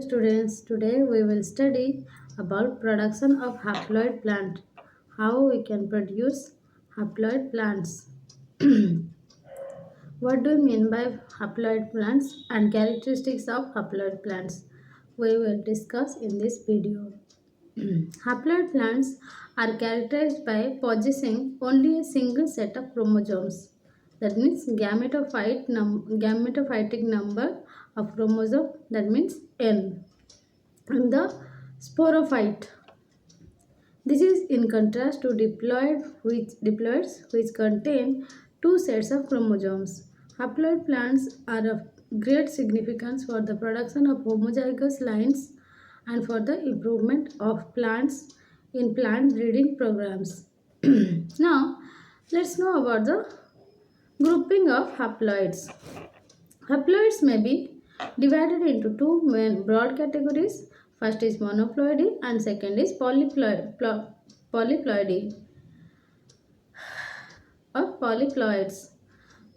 Students, today we will study about production of haploid plant. How we can produce haploid plants. What do you mean by haploid plants and characteristics of haploid plants? We will discuss in this video. Haploid plants are characterized by possessing only a single set of chromosomes. That means gametophytic number of chromosome, that means N, and the sporophyte. This is in contrast to diploids which contain two sets of chromosomes. Haploid plants are of great significance for the production of homozygous lines and for the improvement of plants in plant breeding programs. Now, let's know about the grouping of haploids. Haploids may be divided into two main broad categories. First is monoploidy and second is polyploidy or polyploids.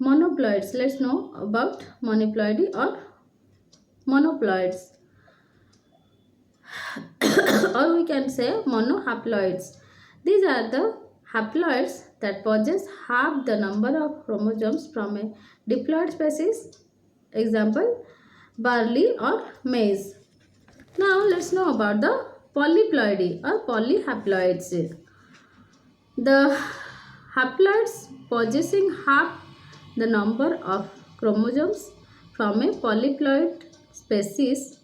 Monoploids, let's know about monoploidy or monoploids or we can say monohaploids. These are the haploids that possess half the number of chromosomes from a diploid species. Example, barley or maize. Now let's know about the polyploidy or polyhaploids. The haploids possessing half the number of chromosomes from a polyploid species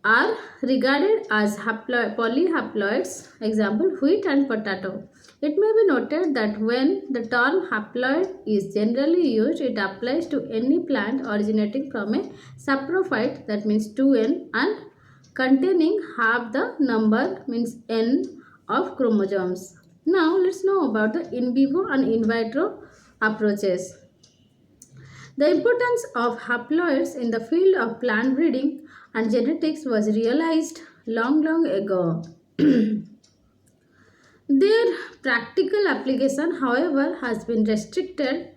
are regarded as polyhaploids. Example, wheat and potato. It may be noted that when the term haploid is generally used, it applies to any plant originating from a saprophyte, that means 2n, and containing half the number, means n, of chromosomes. Now let's know about the in vivo and in vitro approaches. The importance of haploids in the field of plant breeding and genetics was realized long ago. Their practical application, however, has been restricted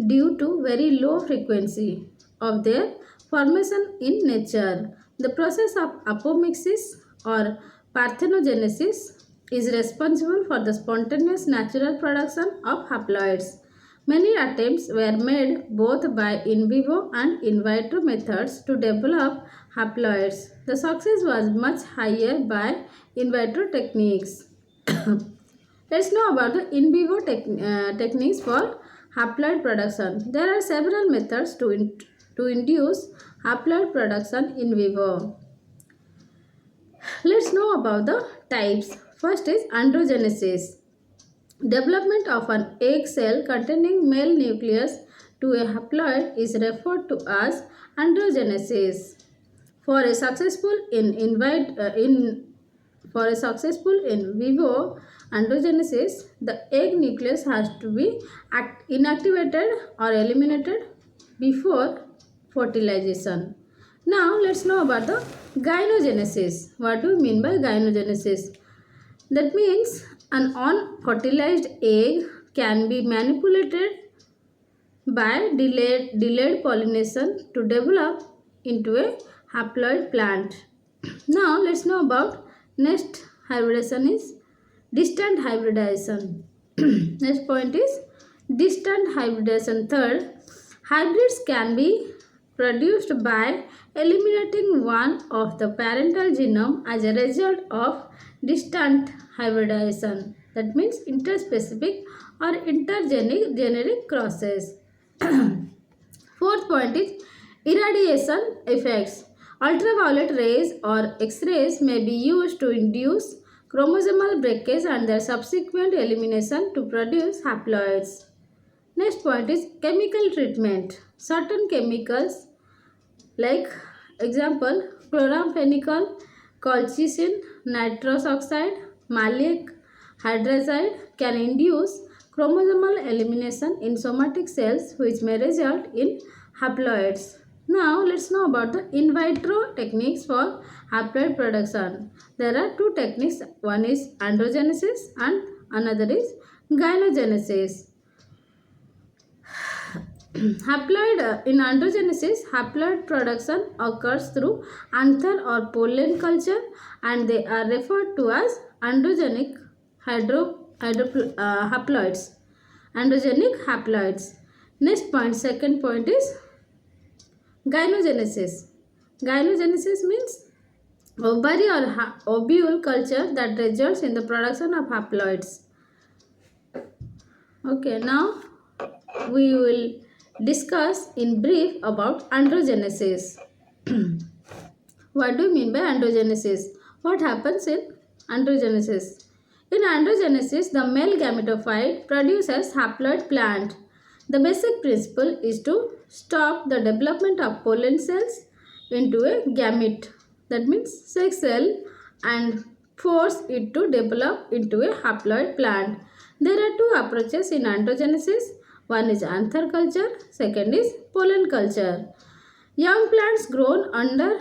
due to very low frequency of their formation in nature. The process of apomixis or parthenogenesis is responsible for the spontaneous natural production of haploids. Many attempts were made both by in vivo and in vitro methods to develop haploids. The success was much higher by in vitro techniques. Let's know about the in vivo techniques for haploid production. There are several methods to induce haploid production in vivo. Let's know about the types. First is androgenesis. Development of an egg cell containing male nucleus to a haploid is referred to as androgenesis. For a successful in vivo androgenesis, the egg nucleus has to be inactivated or eliminated before fertilization. Now let's know about the gynogenesis. What do we mean by gynogenesis? That means an unfertilized egg can be manipulated by delayed pollination to develop into a haploid plant. Now let's know about next hybridization is distant hybridization. Next point is distant hybridization. Third, hybrids can be produced by eliminating one of the parental genome as a result of distant hybridization. That means interspecific or intergeneric crosses. Fourth point is irradiation effects. Ultraviolet rays or X-rays may be used to induce chromosomal breakage and their subsequent elimination to produce haploids. Next point is chemical treatment. Certain chemicals like example chloramphenicol, colchicine, nitrous oxide, maleic hydrazide can induce chromosomal elimination in somatic cells which may result in haploids. Now let's know about the in vitro techniques for haploid production. There are two techniques. One is androgenesis and another is gynogenesis. In androgenesis, haploid production occurs through anther or pollen culture, and they are referred to as androgenic haploids. Androgenic haploids. Next point, second point is gynogenesis. Gynogenesis means ovary or ovule culture that results in the production of haploids. Okay, now we will discuss in brief about androgenesis. What do you mean by androgenesis? What happens in androgenesis? In androgenesis, the male gametophyte produces haploid plant. The basic principle is to stop the development of pollen cells into a gamete, that means sex cell, and force it to develop into a haploid plant. There are two approaches in androgenesis. One is anther culture, second is pollen culture. Young plants grown under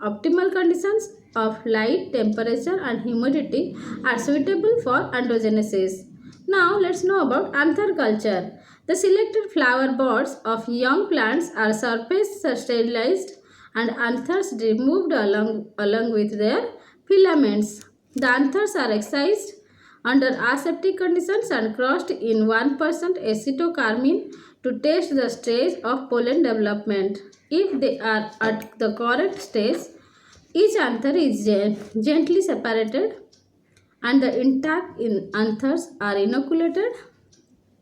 optimal conditions of light, temperature and humidity are suitable for androgenesis. Now let's know about anther culture. The selected flower buds of young plants are surface sterilized and anthers removed along with their filaments. The anthers are excised under aseptic conditions and crossed in 1% acetocarmine to test the stage of pollen development. If they are at the correct stage, each anther is gently separated and the intact anthers are inoculated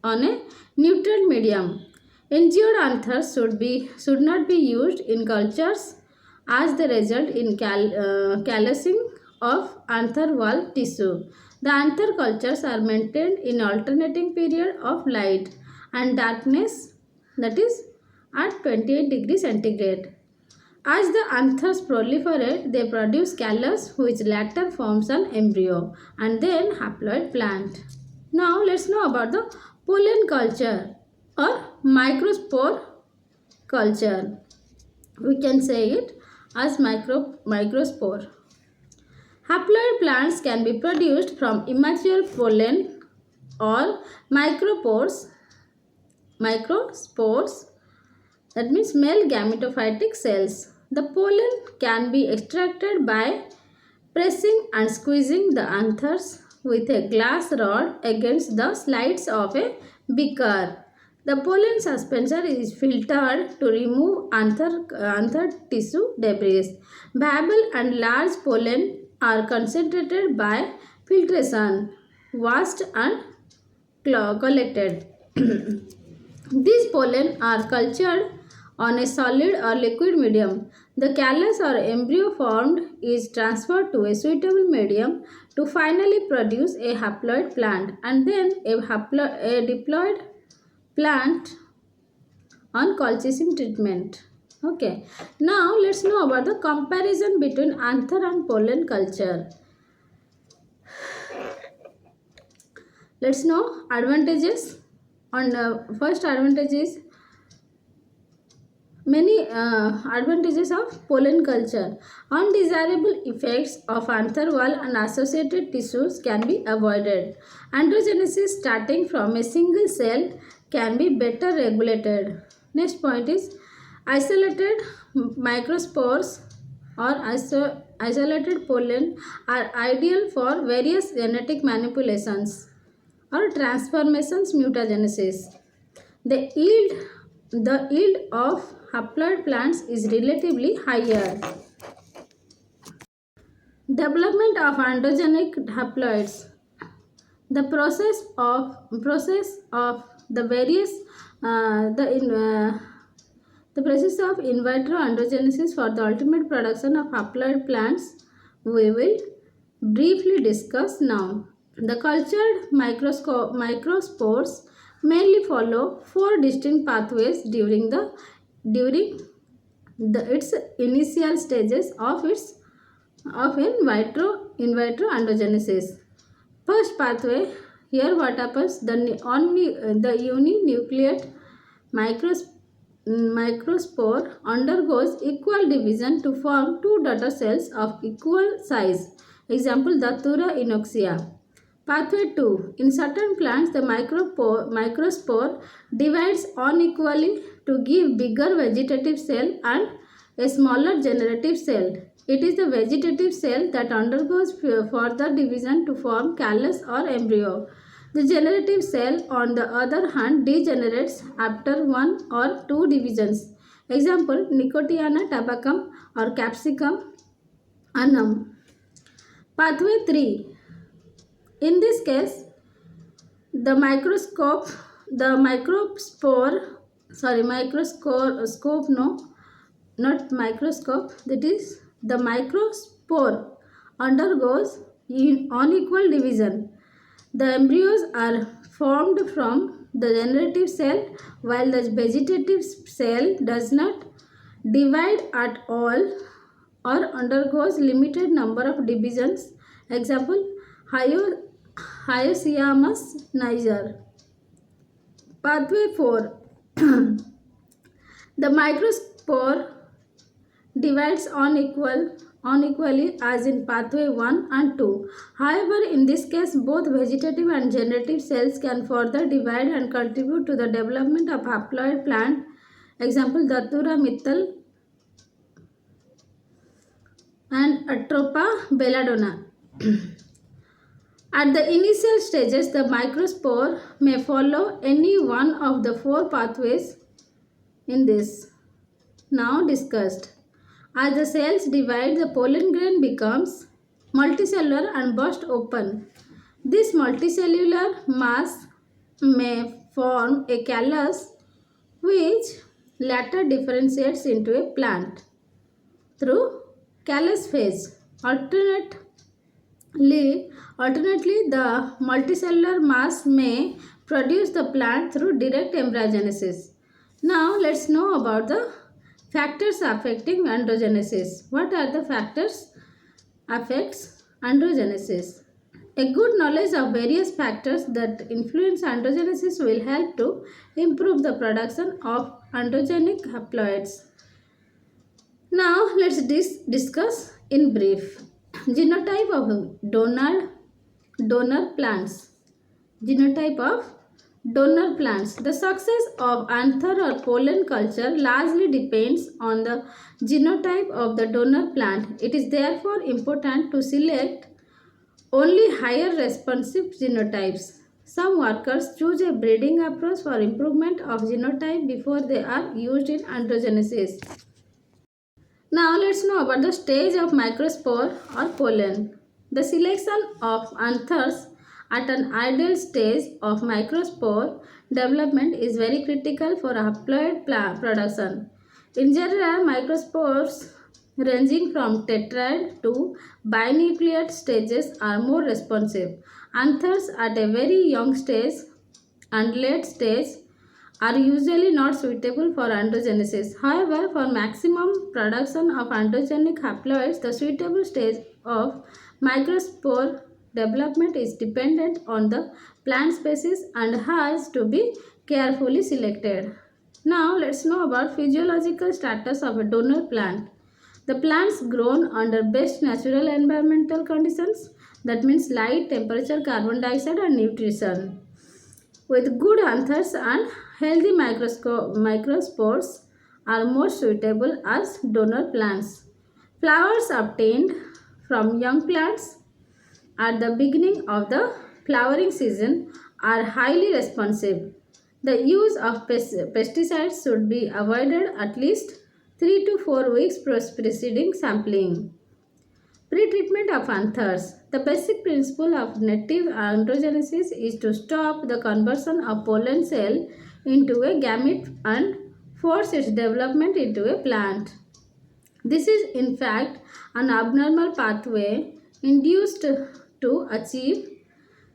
on a neutral medium. Injured anthers should not be used in cultures as they result in callousing of anther wall tissue. The anther cultures are maintained in alternating period of light and darkness, that is at 28 degrees centigrade. As the anthers proliferate, they produce callus which later forms an embryo and then haploid plant. Now let's know about the pollen culture or microspore culture. We can say it as microspore. Haploid plants can be produced from immature pollen or microspores, that means male gametophytic cells. The pollen can be extracted by pressing and squeezing the anthers with a glass rod against the sides of a beaker. The pollen suspension is filtered to remove anther tissue debris. Variable and large pollen are concentrated by filtration, washed and collected. These pollen are cultured on a solid or liquid medium. The callus or embryo formed is transferred to a suitable medium to finally produce a haploid plant and then a diploid plant on colchicine treatment. Okay. Now let's know about the comparison between anther and pollen culture. Let's know advantages. First advantage is many advantages of pollen culture. Undesirable effects of anther wall and associated tissues can be avoided. Androgenesis starting from a single cell can be better regulated. Next point is isolated microspores or isolated pollen are ideal for various genetic manipulations or transformations mutagenesis. The yield of haploid plants is relatively higher. Development of androgenic haploids. The process of the various the process of in vitro androgenesis for the ultimate production of haploid plants we will briefly discuss now. The cultured microspores mainly follow four distinct pathways during its initial stages of in vitro androgenesis. First pathway, here what happens, the uninucleate microspore undergoes equal division to form two daughter cells of equal size. Example, Datura inoxia. Pathway 2. In certain plants, the microspore divides unequally to give bigger vegetative cell and a smaller generative cell. It is the vegetative cell that undergoes further division to form callus or embryo. The generative cell, on the other hand, degenerates after one or two divisions. Example, Nicotiana tabacum or Capsicum annum. Pathway 3. In this case, the microspore undergoes unequal division. The embryos are formed from the generative cell while the vegetative cell does not divide at all or undergoes limited number of divisions. Example, Hyoscyamus niger. Pathway 4. The microspore divides unequally as in pathway 1 and 2. However, in this case, both vegetative and generative cells can further divide and contribute to the development of haploid plant. Example, Datura mittal and Atropa belladonna. At the initial stages, the microspore may follow any one of the four pathways in this now discussed. As the cells divide, the pollen grain becomes multicellular and bursts open. This multicellular mass may form a callus, which later differentiates into a plant through callus phase. Alternately, the multicellular mass may produce the plant through direct embryogenesis. Now, let's know about the factors affecting androgenesis. What are the factors affects androgenesis? A good knowledge of various factors that influence androgenesis will help to improve the production of androgenic haploids. Now, let's discuss in brief. Genotype of donor plants. Genotype of donor plants. The success of anther or pollen culture largely depends on the genotype of the donor plant. It is therefore important to select only higher responsive genotypes. Some workers choose a breeding approach for improvement of genotype before they are used in androgenesis. Now let's know about the stage of microspore or pollen. The selection of anthers at an ideal stage of microspore development is very critical for haploid production. In general, microspores ranging from tetrad to binucleate stages are more responsive. Anthers at a very young stage and late stage are usually not suitable for androgenesis. However, for maximum production of androgenic haploids, the suitable stage of microspore development is dependent on the plant species and has to be carefully selected. Now, let's know about physiological status of a donor plant. The plants grown under best natural environmental conditions, that means light, temperature, carbon dioxide and nutrition, with good anthers and healthy microspores are more suitable as donor plants. Flowers obtained from young plants at the beginning of the flowering season are highly responsive. The use of pesticides should be avoided at least 3 to 4 weeks preceding sampling. Pre-treatment of anthers. The basic principle of native androgenesis is to stop the conversion of pollen cell into a gamete and force its development into a plant. This is in fact an abnormal pathway induced to achieve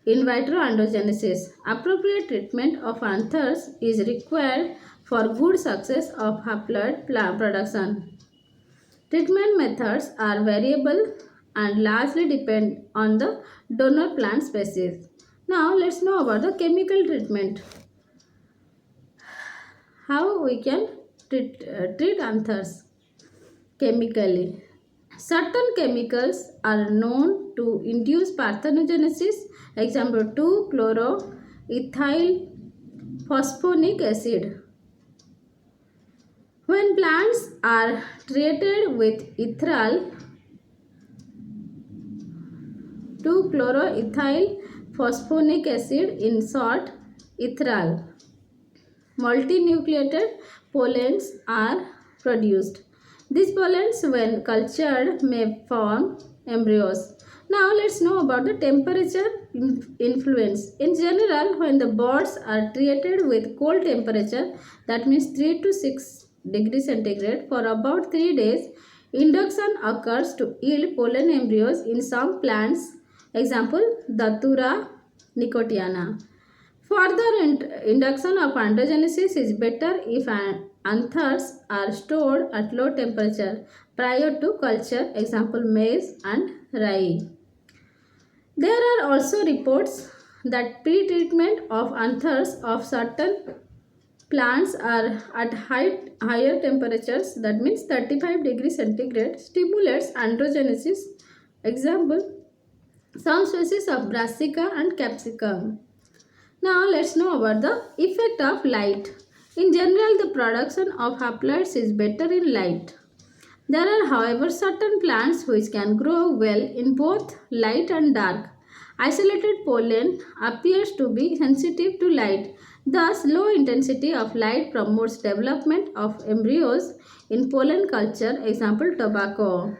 in vitro androgenesis. Appropriate treatment of anthers is required for good success of haploid production. Treatment methods are variable and largely depend on the donor plant species. Now let's know about the chemical treatment. How we can treat anthers chemically. Certain chemicals are known to induce parthenogenesis. Example 2-chloroethyl phosphonic acid. When plants are treated with ethyl 2-chloroethyl phosphonic acid in short, ethyl, multinucleated pollens are produced. These pollens, when cultured, may form embryos. Now let's know about the temperature influence. In general, when the birds are treated with cold temperature, that means 3 to 6 degrees centigrade for about 3 days, induction occurs to yield pollen embryos in some plants. Example, Datura nicotiana. Further induction of androgenesis is better if anthers are stored at low temperature prior to culture, example maize and rye. There are also reports that pre-treatment of anthers of certain plants are at higher temperatures, that means 35 degrees centigrade, stimulates androgenesis. Example, some species of brassica and capsicum. Now let's know about the effect of light. In general, the production of haploids is better in light. There are, however, certain plants which can grow well in both light and dark. Isolated pollen appears to be sensitive to light. Thus, low intensity of light promotes development of embryos in pollen culture, example tobacco.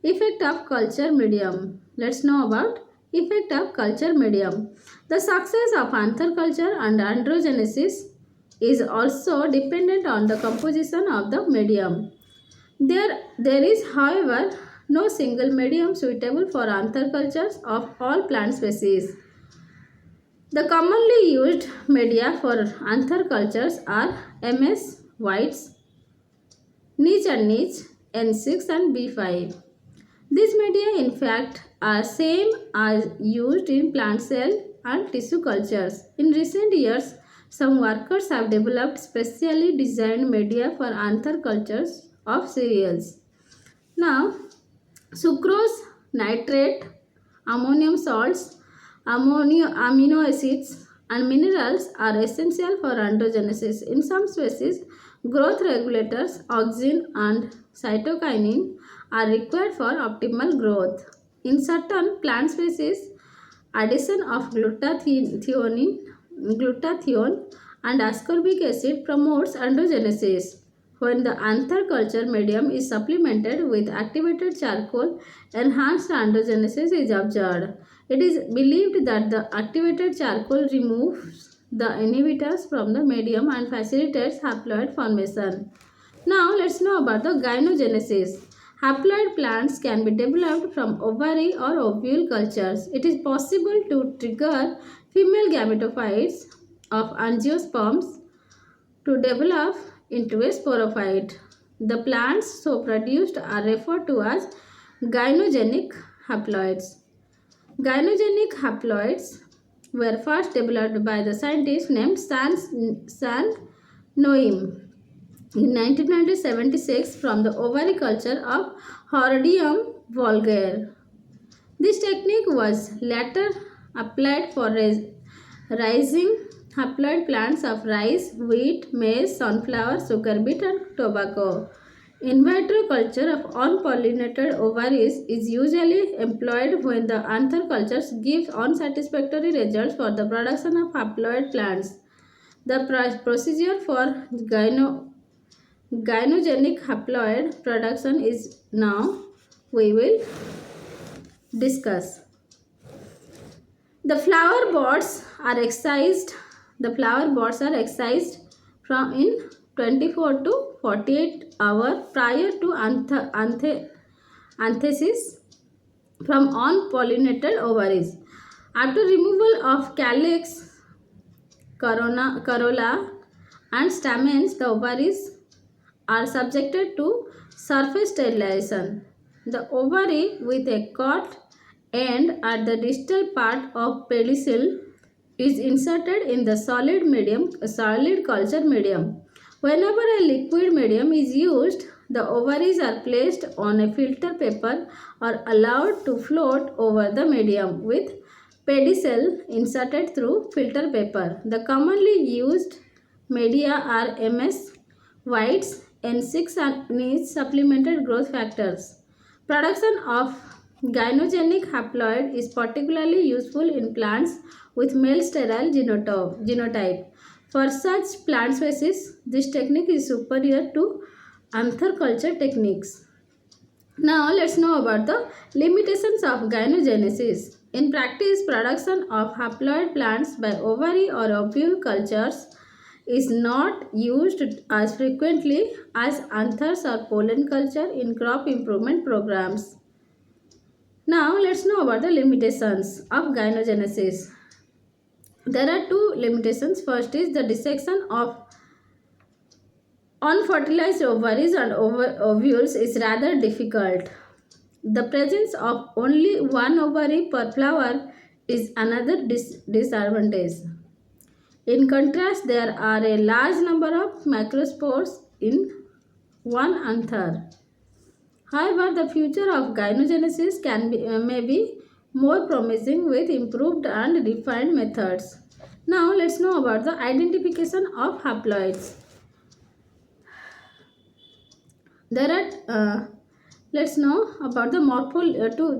Effect of culture medium. Let's know about effect of culture medium. The success of anther culture and androgenesis is also dependent on the composition of the medium. There is, however, no single medium suitable for anther cultures of all plant species. The commonly used media for anther cultures are MS, whites, niche and niche, N6 and B5. These media in fact are same as used in plant cell and tissue cultures. In recent years, some workers have developed specially designed media for anther cultures of cereals. Now, sucrose, nitrate, ammonium salts, amino acids and minerals are essential for androgenesis. In some species, growth regulators, auxin and cytokinin are required for optimal growth. In certain plant species, addition of glutathione and ascorbic acid promotes androgenesis. When the anther culture medium is supplemented with activated charcoal, enhanced androgenesis is observed. It is believed that the activated charcoal removes the inhibitors from the medium and facilitates haploid formation. Now let's know about the gynogenesis. Haploid plants can be developed from ovary or ovule cultures. It is possible to trigger female gametophytes of angiosperms to develop into a sporophyte. The plants so produced are referred to as gynogenic haploids. Gynogenic haploids were first developed by the scientist named San Noim in 1976 from the ovary culture of Hordeum vulgare. This technique was later applied for raising haploid plants of rice, wheat, maize, sunflower, sugar beet and tobacco. In vitro culture of unpollinated ovaries is usually employed when the anther cultures give unsatisfactory results for the production of haploid plants. The procedure for gynogenic haploid production is now we will discuss. The flower buds are excised. The flower buds are excised from in 24 to 48 hours prior to anthesis from unpollinated ovaries. After removal of calyx, corolla and stamens, the ovaries are subjected to surface sterilization. The ovary with a cut end at the distal part of pedicel is inserted in the solid culture medium. Whenever a liquid medium is used, the ovaries are placed on a filter paper or allowed to float over the medium with pedicel inserted through filter paper. The commonly used media are MS, whites, N6 needs supplemented growth factors. Production of gynogenic haploid is particularly useful in plants with male sterile genotype. For such plant species, this technique is superior to anther culture techniques. Now let's know about the limitations of gynogenesis. In practice, production of haploid plants by ovary or ovule cultures is not used as frequently as anthers or pollen culture in crop improvement programs. Now let's know about the limitations of gynogenesis. There are two limitations. First is the dissection of unfertilized ovaries and ovules is rather difficult. The presence of only one ovary per flower is another disadvantage. In contrast, there are a large number of macrospores in one anther. However, the future of gynogenesis may be more promising with improved and refined methods. Now, let's know about the identification of haploids. Let's know about the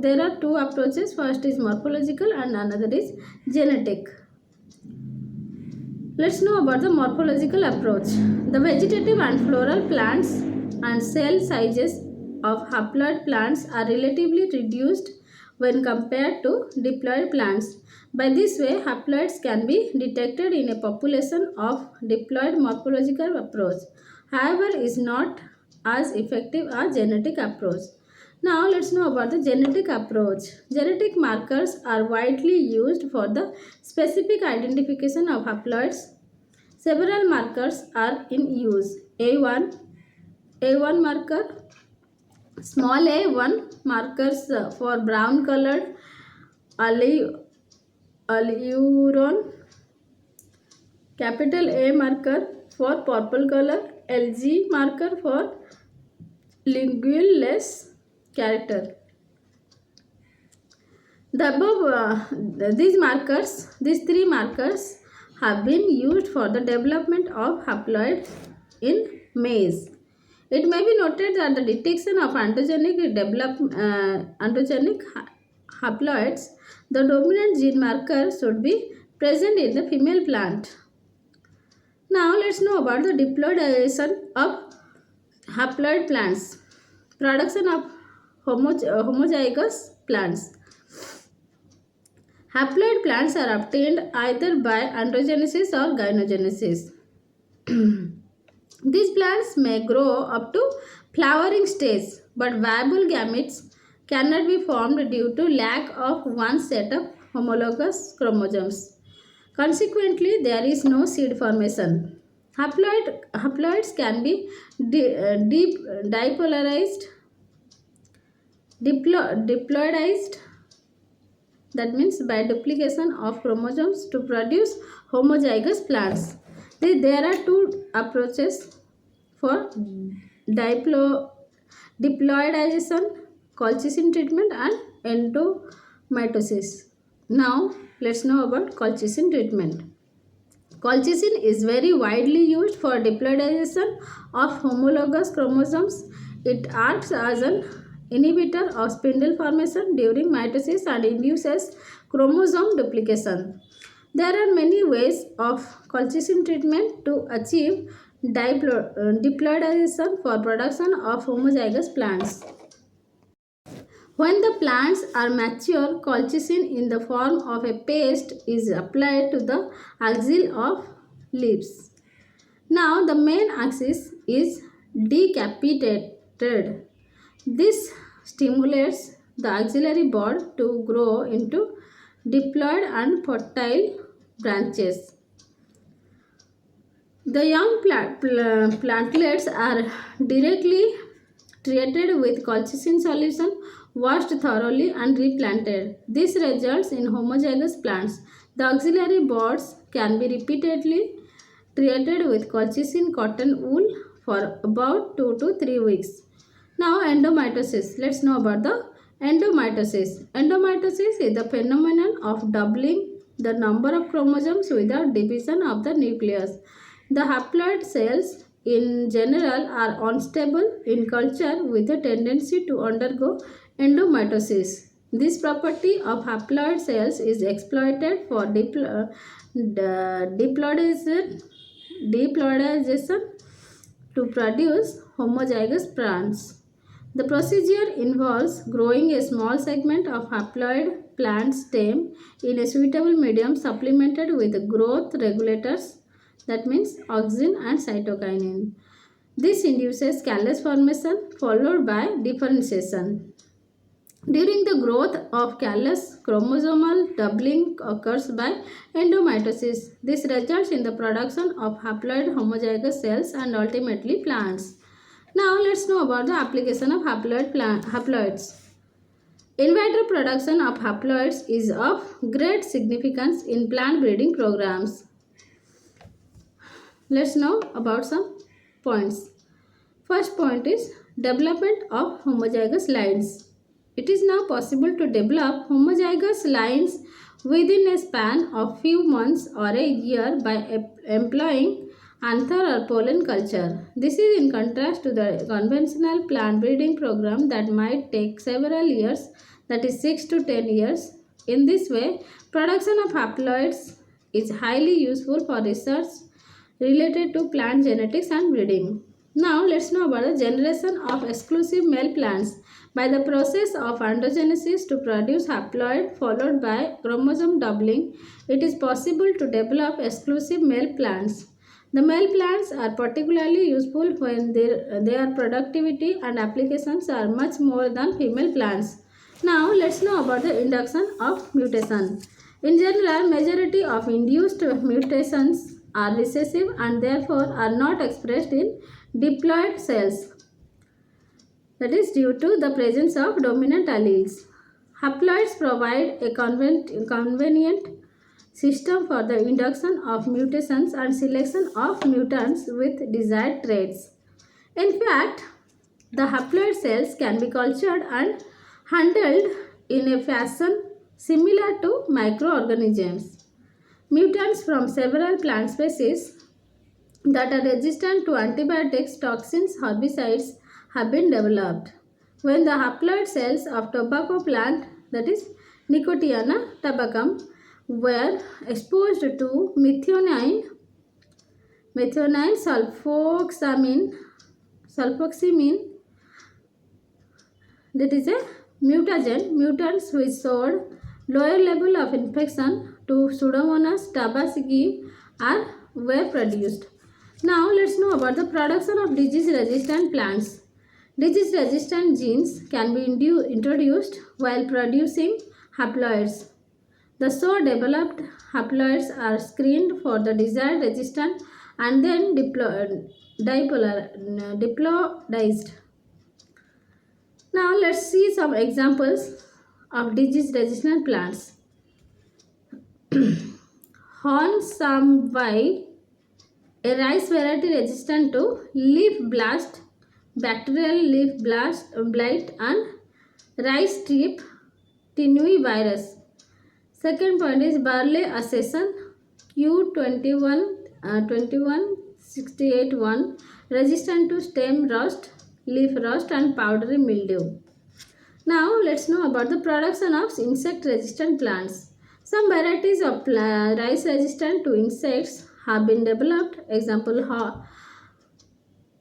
there are two approaches. First is morphological and another is genetic. Let's know about the morphological approach. The vegetative and floral plants and cell sizes of haploid plants are relatively reduced when compared to diploid plants. By this way, haploids can be detected in a population of diploid morphological approach. However, is not as effective as genetic approach. Now let's know about the genetic approach. Genetic markers are widely used for the specific identification of haploids. Several markers are in use. A1 marker, small a1 markers for brown colored aleuron, capital A marker for purple color, LG marker for lingual-less character. These three markers have been used for the development of haploid in maize. It may be noted that the detection of androgenic haploids, the dominant gene marker should be present in the female plant. Now let's know about the diploidization of haploid plants. Production of homozygous plants. Haploid plants are obtained either by androgenesis or gynogenesis. These plants may grow up to flowering stage, but viable gametes cannot be formed due to lack of one set of homologous chromosomes. Consequently, there is no seed formation. Haploids can be diploidized, that means by duplication of chromosomes to produce homozygous plants. There are two approaches for diploidization: colchicine treatment and endomitosis. Now let's know about colchicine treatment. Colchicine is very widely used for diploidization of homologous chromosomes. It acts as an inhibitor of spindle formation during mitosis and induces chromosome duplication. There are many ways of colchicine treatment to achieve diploidization for production of homozygous plants. When the plants are mature, colchicine in the form of a paste is applied to the axil of leaves. Now the main axis is decapitated. This stimulates the axillary bud to grow into diploid and fertile branches. The young plantlets are directly treated with colchicine solution, washed thoroughly and replanted. This results in homozygous plants. The auxiliary buds can be repeatedly treated with colchicine cotton wool for about 2 to 3 weeks. Now endomitosis. Let's know about the endomitosis. Endomitosis is the phenomenon of doubling the number of chromosomes without division of the nucleus. The haploid cells in general are unstable in culture with a tendency to undergo endomitosis. This property of haploid cells is exploited for diploidization to produce homozygous plants. The procedure involves growing a small segment of haploid plant stem in a suitable medium supplemented with growth regulators, that means auxin and cytokinin. This induces callus formation followed by differentiation. During the growth of callus, chromosomal doubling occurs by endomitosis. This results in the production of haploid homozygous cells and ultimately plants. Now let's know about the application of haploids. In vitro production of haploids is of great significance in plant breeding programs. Let's know about some points. First point is development of homozygous lines. It is now possible to develop homozygous lines within a span of few months or a year by employing anther or pollen culture. This is in contrast to the conventional plant breeding program that might take several years, that is 6 to 10 years. In this way, production of haploids is highly useful for research related to plant genetics and breeding. Now let's know about the generation of exclusive male plants. By the process of androgenesis to produce haploid followed by chromosome doubling, it is possible to develop exclusive male plants. The male plants are particularly useful when their productivity and applications are much more than female plants. Now let's know about the induction of mutation. In general, majority of induced mutations are recessive and therefore are not expressed in diploid cells. That is due to the presence of dominant alleles. Haploids provide a convenient system for the induction of mutations and selection of mutants with desired traits. In fact, the haploid cells can be cultured and handled in a fashion similar to microorganisms. Mutants from several plant species that are resistant to antibiotics, toxins, herbicides have been developed. When the haploid cells of tobacco plant, that is Nicotiana tabacum, were exposed to methionine sulfoxamine, that is a mutagen, mutants which showed lower level of infection to Pseudomonas tabaci were produced. Now let's know about the production of disease-resistant plants. Disease-resistant genes can be introduced while producing haploids. The so developed haploids are screened for the desired resistance and then diploidized. Now let's see some examples of disease-resistant plants. Horn samvai, a rice variety resistant to leaf blast, bacterial leaf blight and rice strip tinui virus. Second point is barley accession Q2168-1, resistant to stem rust, leaf rust and powdery mildew. Now let's know about the production of insect resistant plants. Some varieties of rice resistant to insects have been developed. Example,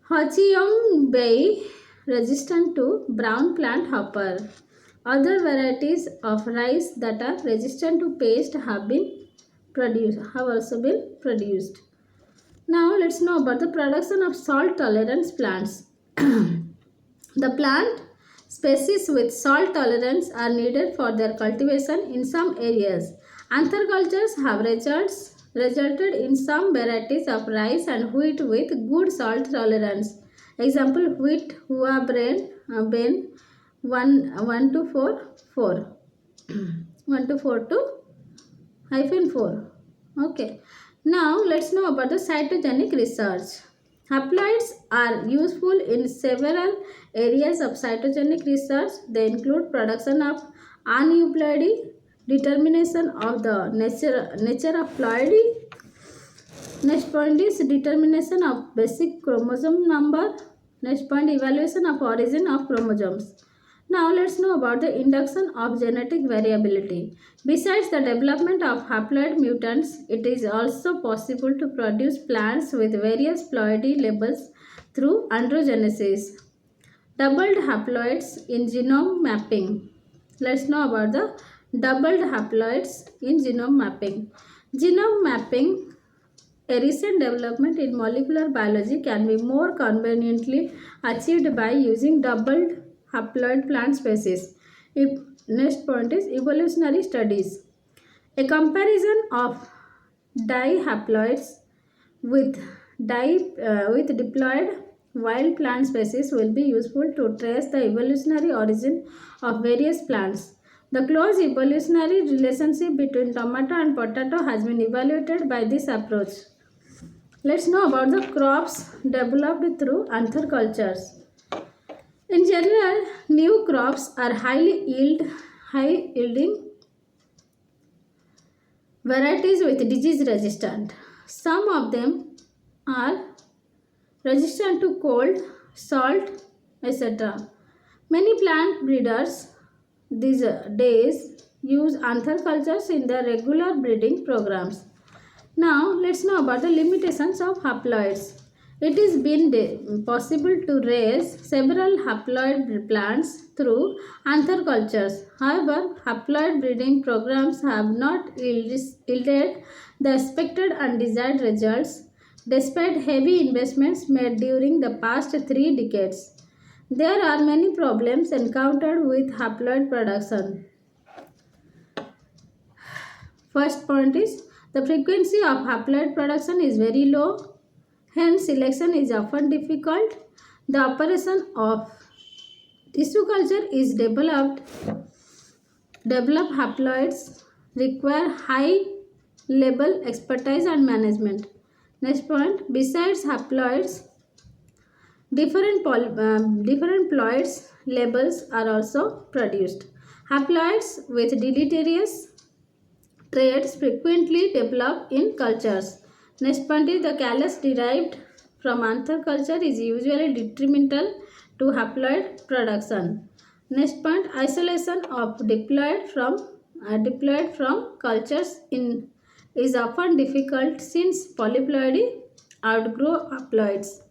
Hocheong Bay resistant to brown plant hopper. Other varieties of rice that are resistant to pest have also been produced. Now let's know about the production of salt tolerance plants. The plant species with salt tolerance are needed for their cultivation in some areas. Anther cultures have resulted in some varieties of rice and wheat with good salt tolerance. Example, wheat Hua Ben 1244 -4. Okay. Now let's know about the cytogenic research. Haploids are useful in several areas of cytogenic research. They include production of aneuploidy, determination of the nature of ploidy, Next point is determination of basic chromosome number. Next point, evaluation of origin of chromosomes. Now let's know about the induction of genetic variability. Besides the development of haploid mutants, it is also possible to produce plants with various ploidy labels through androgenesis. Doubled haploids in genome mapping. Let's know about the doubled haploids in genome mapping. Genome mapping, a recent development in molecular biology, can be more conveniently achieved by using doubled haploid plant species. Next point is evolutionary studies. A comparison of dihaploids with, with diploid wild plant species will be useful to trace the evolutionary origin of various plants. The close evolutionary relationship between tomato and potato has been evaluated by this approach. Let's know about the crops developed through anther cultures. In general, new crops are high yielding varieties with disease resistant. Some of them are resistant to cold, salt, etc. Many plant breeders these days use anther cultures in their regular breeding programs. Now let's know about the limitations of haploids. It has been possible to raise several haploid plants through anther cultures. However, haploid breeding programs have not yielded the expected and desired results despite heavy investments made during the past 3 decades. There are many problems encountered with haploid production. First point is the frequency of haploid production is very low, hence selection is often difficult. The operation of tissue culture is developed haploids require high level expertise and management. Next point, besides haploids, different ploids labels are also produced. Haploids with deleterious traits frequently develop in cultures. Next point is the callus derived from anther culture is usually detrimental to haploid production. Next point, isolation of diploid from cultures is often difficult since polyploidy outgrow haploids.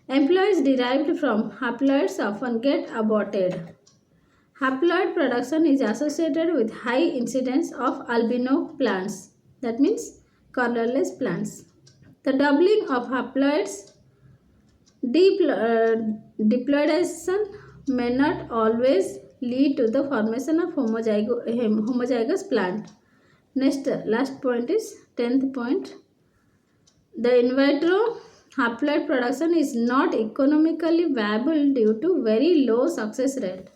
Employees derived from haploids often get aborted. Haploid production is associated with high incidence of albino plants, that means colorless plants. The doubling of haploids diploidization may not always lead to the formation of homozygous plant. Last point is 10th point. The in vitro haploid production is not economically viable due to very low success rate.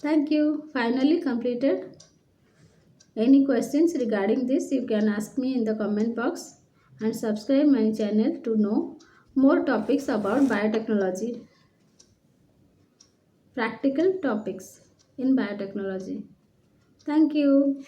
Thank you. Finally completed. Any questions regarding this, you can ask me in the comment box and subscribe my channel to know more topics about biotechnology. Practical topics in biotechnology. Thank you.